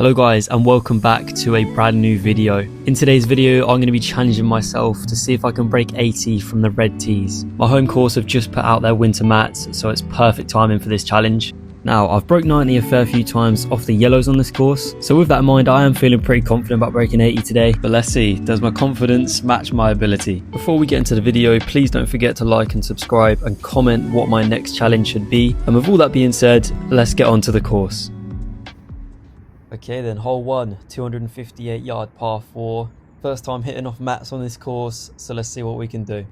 Hello guys, and welcome back to a brand new video. In today's video I'm going to be challenging myself to see if I can break 80 from the red tees. My home course have just put out their winter mats, so it's perfect timing for this challenge. Now I've broke 90 a fair few times off the yellows on this course, so with that in mind I am feeling pretty confident about breaking 80 today. But let's see, does my confidence match my ability? Before we get into the video, please don't forget to like and subscribe and comment what my next challenge should be. And with all that being said, let's get on to the course. Okay then, hole 1, 258 yard par 4. First time hitting off mats on this course, so let's see what we can do.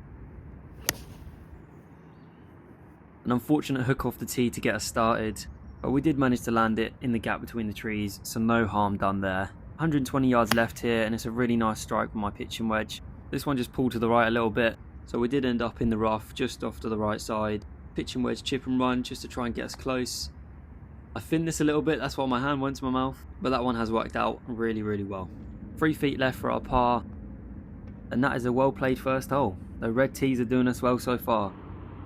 An unfortunate hook off the tee to get us started, but we did manage to land it in the gap between the trees, so no harm done there. 120 yards left here, and it's a really nice strike with my pitching wedge. This one just pulled to the right a little bit, so we did end up in the rough just off to the right side. Pitching wedge chip and run just to try and get us close. I thinned this a little bit, that's why my hand went to my mouth, but that one has worked out really well. 3 feet left for our par, and that is a well played first hole. The red tees are doing us well so far.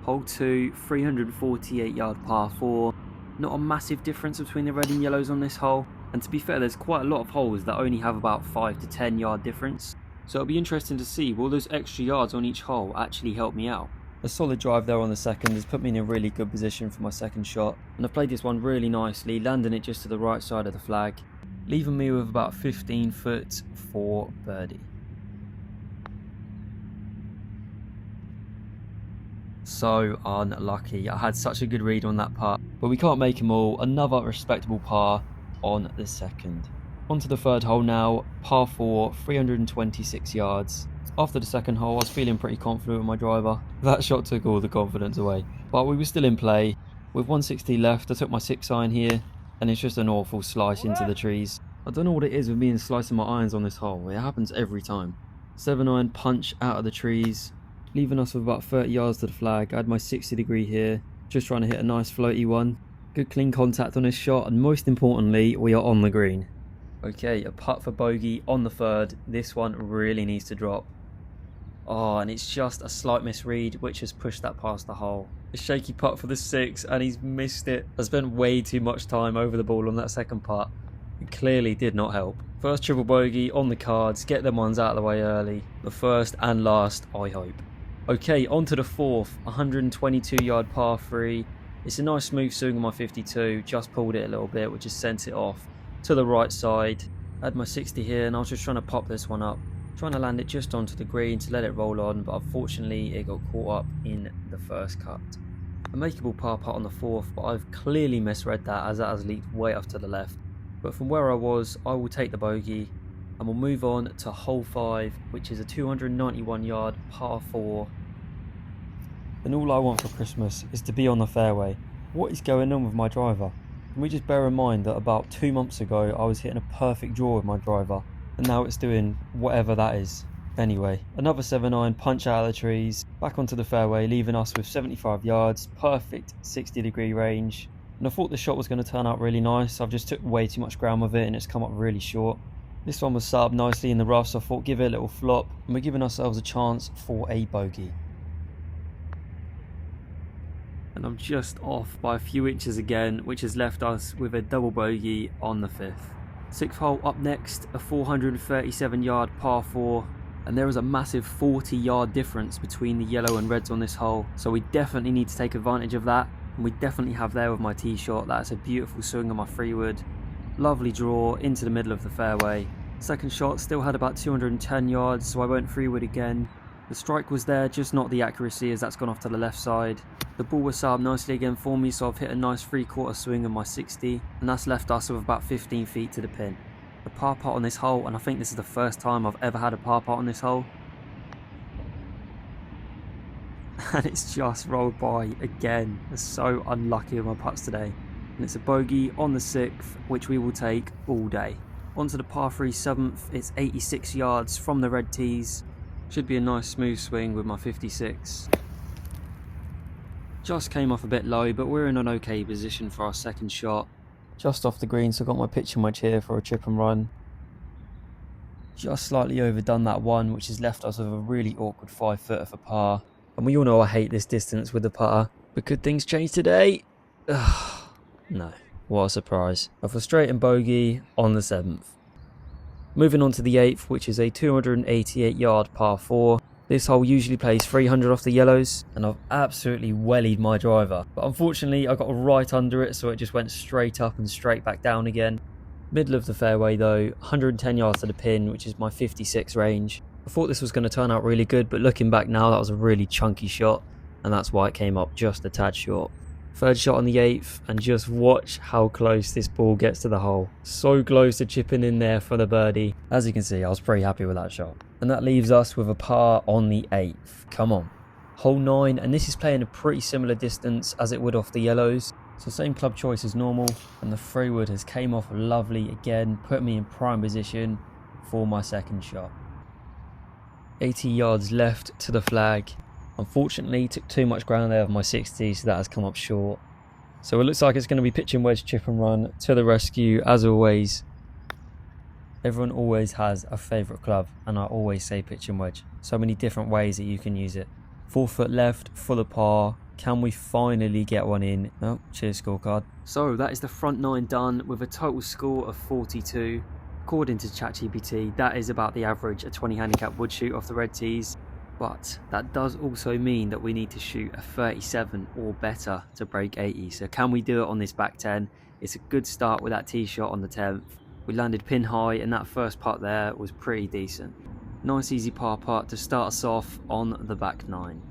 Hole 2, 348 yard par 4. Not a massive difference between the red and yellows on this hole, and to be fair there's quite a lot of holes that only have about 5 to 10 yard difference, so it'll be interesting to see will those extra yards on each hole actually help me out. A solid drive there on the second has put me in a really good position for my second shot, and I've played this one really nicely, landing it just to the right side of the flag, leaving me with about 15 foot for birdie. So unlucky, I had such a good read on that putt, but we can't make them all. Another respectable par on the second. On to the third hole now, par 4, 326 yards. After the second hole, I was feeling pretty confident with my driver. That shot took all the confidence away, but we were still in play. With 160 left, I took my 6-iron here, and it's just an awful slice into the trees. I don't know what it is with me and slicing my irons on this hole. It happens every time. 7-iron punch out of the trees, leaving us with about 30 yards to the flag. I had my 60 degree here, just trying to hit a nice floaty one. Good clean contact on this shot, and most importantly, we are on the green. Okay, a putt for bogey on the third. This one really needs to drop. Oh, and it's just a slight misread which has pushed that past the hole. A shaky putt for the 6, and he's missed it. I spent way too much time over the ball on that second putt. It clearly did not help. First triple bogey on the cards, get them ones out of the way early. The first and last, I hope. Okay, on to the fourth, 122 yard par 3. It's a nice smooth swing on my 52, just pulled it a little bit, which has sent it off to the right side. I had my 60 here, and I was just trying to pop this one up. Trying to land it just onto the green to let it roll on, but unfortunately it got caught up in the first cut. A makeable par putt on the fourth, but I've clearly misread that as that has leaked way off to the left. But from where I was, I will take the bogey, and we'll move on to hole 5, which is a 291 yard par 4. And all I want for Christmas is to be on the fairway. What is going on with my driver? Can we just bear in mind that about 2 months ago I was hitting a perfect draw with my driver, and now it's doing whatever that is. Anyway, another 7-iron punch out of the trees, back onto the fairway, leaving us with 75 yards, perfect 60 degree range. And I thought the shot was going to turn out really nice. I've just took way too much ground with it and it's come up really short. This one was set up nicely in the rough, so I thought give it a little flop, and we're giving ourselves a chance for a bogey. And I'm just off by a few inches again, which has left us with a double bogey on the 5th. 6th hole up next, a 437 yard par 4, and there is a massive 40 yard difference between the yellow and reds on this hole, so we definitely need to take advantage of that, and we definitely have there with my tee shot. That's a beautiful swing on my 3-wood, lovely draw into the middle of the fairway. Second shot still had about 210 yards, so I went 3-wood again. The strike was there, just not the accuracy, as that's gone off to the left side. The ball was set up nicely again for me, so I've hit a nice 3/4 swing on my 60, and that's left us with about 15 feet to the pin. The par putt on this hole, and I think this is the first time I've ever had a par putt on this hole. And it's just rolled by again. I'm so unlucky with my putts today. And it's a bogey on the 6th, which we will take all day. Onto the par 3 7th, it's 86 yards from the red tees. Should be a nice smooth swing with my 56. Just came off a bit low, but we're in an okay position for our second shot. Just off the green, so I got my pitching wedge here for a chip and run. Just slightly overdone that one, which has left us with a really awkward 5-footer for par. And we all know I hate this distance with the putter, but could things change today? Ugh, no. what a surprise. A frustrating bogey on the 7th. Moving on to the 8th, which is a 288 yard par 4. This hole usually plays 300 off the yellows, and I've absolutely wellied my driver. But unfortunately, I got right under it, so it just went straight up and straight back down again. Middle of the fairway though, 110 yards to the pin, which is my 56 range. I thought this was going to turn out really good, but looking back now, that was a really chunky shot, and that's why it came up just a tad short. Third shot on the 8th, and just watch how close this ball gets to the hole. So close to chipping in there for the birdie. As you can see, I was pretty happy with that shot. And that leaves us with a par on the 8th. Come on. Hole 9, and this is playing a pretty similar distance as it would off the yellows. So same club choice as normal, and the 3-wood has came off lovely again, put me in prime position for my second shot. 80 yards left to the flag. Unfortunately, took too much ground there of my 60, so that has come up short. So it looks like it's going to be pitch and wedge, chip and run to the rescue as always. Everyone always has a favourite club, and I always say pitch and wedge. So many different ways that you can use it. 4 foot left for the par. Can we finally get one in? Oh, cheers scorecard. So that is the front 9 done with a total score of 42. According to ChatGPT, that is about the average a 20 handicap would shoot off the red tees. But that does also mean that we need to shoot a 37 or better to break 80. So can we do it on this back 10? It's a good start with that tee shot on the 10th. We landed pin high, and that first putt there was pretty decent. Nice easy par putt to start us off on the back 9.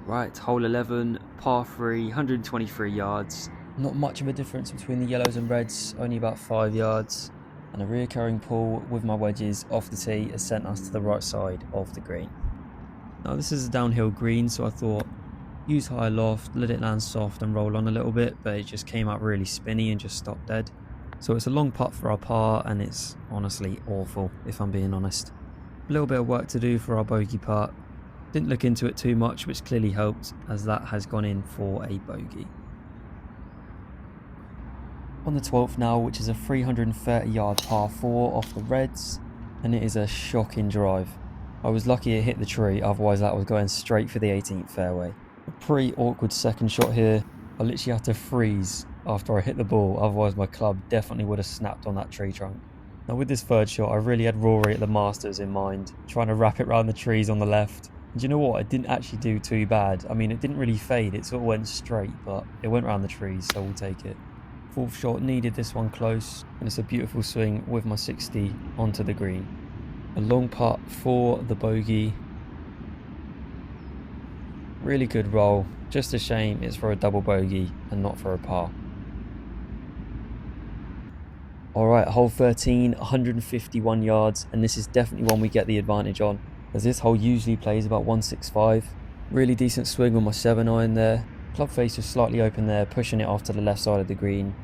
Right, hole 11, par 3, 123 yards. Not much of a difference between the yellows and reds, only about 5 yards. And a reoccurring pull with my wedges off the tee has sent us to the right side of the green. Now this is a downhill green, so I thought use high loft, let it land soft and roll on a little bit, but it just came out really spinny and just stopped dead. So it's a long putt for our par, and it's honestly awful if I'm being honest. A little bit of work to do for our bogey putt. Didn't look into it too much, which clearly helped, as that has gone in for a bogey. On the 12th now, which is a 330 yard par 4 off the reds, and it is a shocking drive. I was lucky it hit the tree, otherwise that was going straight for the 18th fairway. A pretty awkward second shot here. I literally had to freeze after I hit the ball, otherwise my club definitely would have snapped on that tree trunk. Now with this third shot, I really had Rory at the Masters in mind, trying to wrap it around the trees on the left. And do you know what? It didn't actually do too bad. I mean, it didn't really fade, it sort of went straight, but it went around the trees, so we'll take it. Fourth shot, needed this one close, and it's a beautiful swing with my 60 onto the green. A long putt for the bogey. Really good roll, just a shame it's for a double bogey and not for a par. Alright, hole 13, 151 yards, and this is definitely one we get the advantage on, as this hole usually plays about 165. Really decent swing on my 7-iron there. Club face was slightly open there, pushing it off to the left side of the green.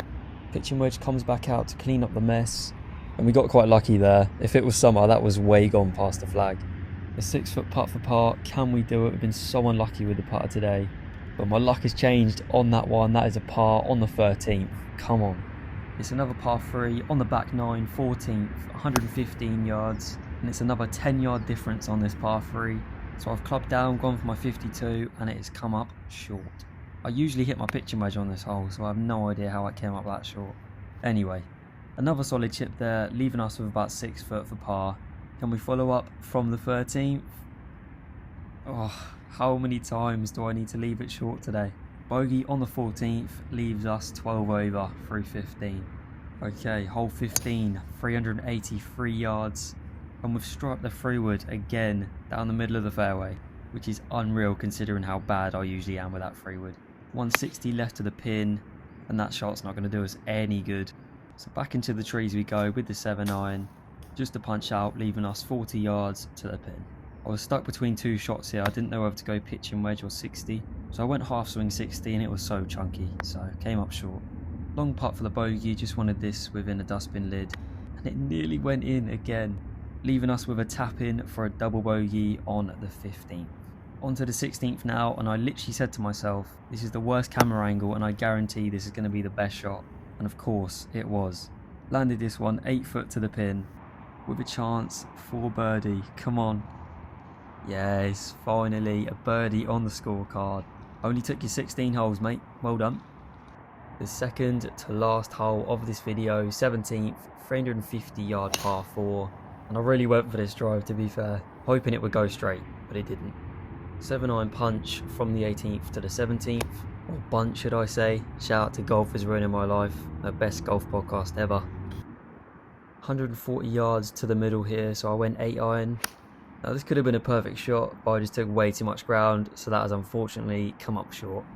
Pitch and wedge comes back out to clean up the mess, and we got quite lucky there. If it was summer, that was way gone past the flag. A 6 foot putt for par. Can we do it? We've been so unlucky with the putter today, but my luck has changed on that one. That is a par on the 13th. Come on. It's another par 3 on the back 9, 14th, 115 yards, and it's another 10 yard difference on this par 3. So I've clubbed down, gone for my 52, and it has come up short. I usually hit my pitching wedge on this hole, so I have no idea how it came up that short. Anyway, another solid chip there, leaving us with about 6 foot for par. Can we follow up from the 13th? Oh, how many times do I need to leave it short today? Bogey on the 14th leaves us 12 over through 15. Okay, hole 15, 383 yards. And we've struck the 3-wood again down the middle of the fairway, which is unreal considering how bad I usually am with that 3-wood. 160 left to the pin, and that shot's not going to do us any good. So back into the trees we go with the 7-iron, just to punch out, leaving us 40 yards to the pin. I was stuck between 2 shots here. I didn't know whether to go pitch and wedge or 60, so I went half swing 60, and it was so chunky, so came up short. Long putt for the bogey, just wanted this within a dustbin lid, and it nearly went in again, leaving us with a tap in for a double bogey on the 15th. On to the 16th now, and I literally said to myself, this is the worst camera angle and I guarantee this is going to be the best shot. And of course it was. Landed this one 8 foot to the pin with a chance for birdie. Come on. Yes, finally a birdie on the scorecard. Only took you 16 holes, mate. Well done. The second to last hole of this video, 17th, 350 yard par 4. And I really went for this drive, to be fair, hoping it would go straight, but it didn't. 7-iron punch from the 18th to the 17th, or bunch should I say. Shout out to Golf is Ruining My Life, the best golf podcast ever. 140 yards to the middle here, so I went 8-iron. Now this could have been a perfect shot, but I just took way too much ground, so that has unfortunately come up short.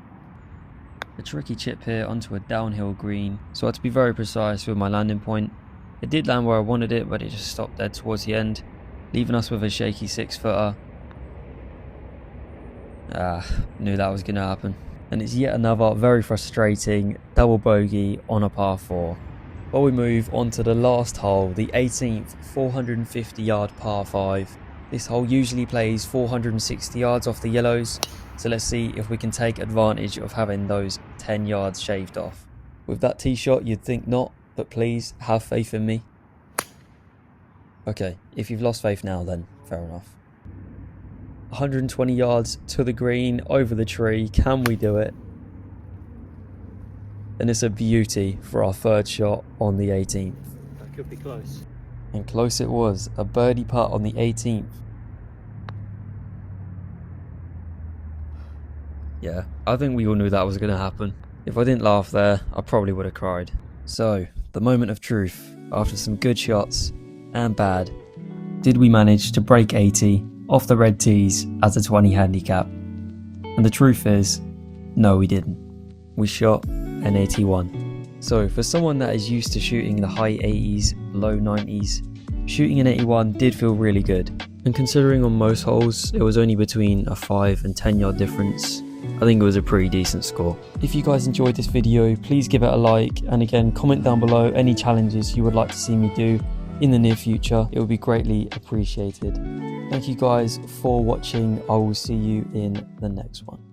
A tricky chip here onto a downhill green, so I had to be very precise with my landing point. It did land where I wanted it, but it just stopped dead towards the end, leaving us with a shaky 6-footer. Knew that was going to happen. And it's yet another very frustrating double bogey on a par 4. While we move on to the last hole, the 18th 450 yard par 5. This hole usually plays 460 yards off the yellows, so let's see if we can take advantage of having those 10 yards shaved off. With that tee shot you'd think not, but please have faith in me. Okay, if you've lost faith now then, fair enough. 120 yards to the green, over the tree, can we do it? And it's a beauty for our third shot on the 18th. That could be close. And close it was, a birdie putt on the 18th. Yeah, I think we all knew that was going to happen. If I didn't laugh there, I probably would have cried. So, the moment of truth, after some good shots and bad, did we manage to break 80 off the red tees as a 20 handicap? And the truth is, no we didn't. We shot an 81. So for someone that is used to shooting the high 80s, low 90s, shooting an 81 did feel really good. And considering on most holes it was only between a 5 and 10 yard difference, I think it was a pretty decent score. If you guys enjoyed this video, please give it a like, and again comment down below any challenges you would like to see me do in the near future. It would be greatly appreciated. Thank you guys for watching. I will see you in the next one.